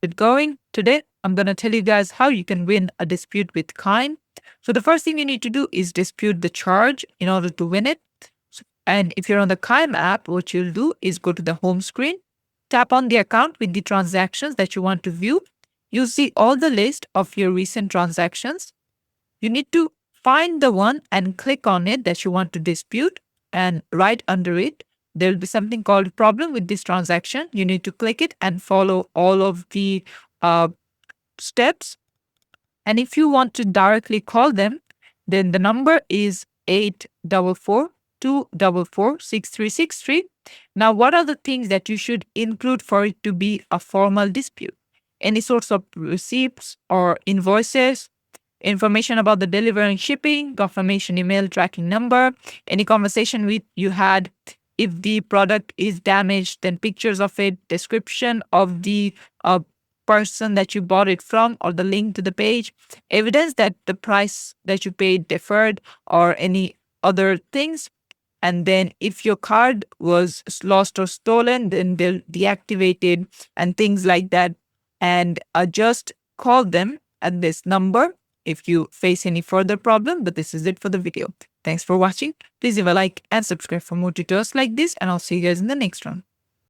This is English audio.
Get going. Today, I'm going to tell you guys how you can win a dispute with Chime. So, the first thing you need to do is dispute the charge in order to win it. And if you're on the Chime app, what you'll do is go to the home screen, tap on the account with the transactions that you want to view. You'll see all the list of your recent transactions. You need to find the one and click on it that you want to dispute, and right under it, there will be something called problem with this transaction. You need to click it and follow all of the uh, steps. And if you want to directly call them, then the number is 844-244-6363. Now, what are the things that you should include for it to be a formal dispute? Any sorts of receipts or invoices, information about the delivery and shipping, confirmation email, tracking number, any conversation with you had. If the product is damaged, then pictures of it, description of the person that you bought it from or the link to the page, evidence that the price that you paid deferred or any other things. And then if your card was lost or stolen, then they'll deactivate it and things like that. And just call them at this number if you face any further problem. But this is it for the video. Thanks for watching. Please leave a like and subscribe for more tutorials like this, and I'll see you guys in the next one.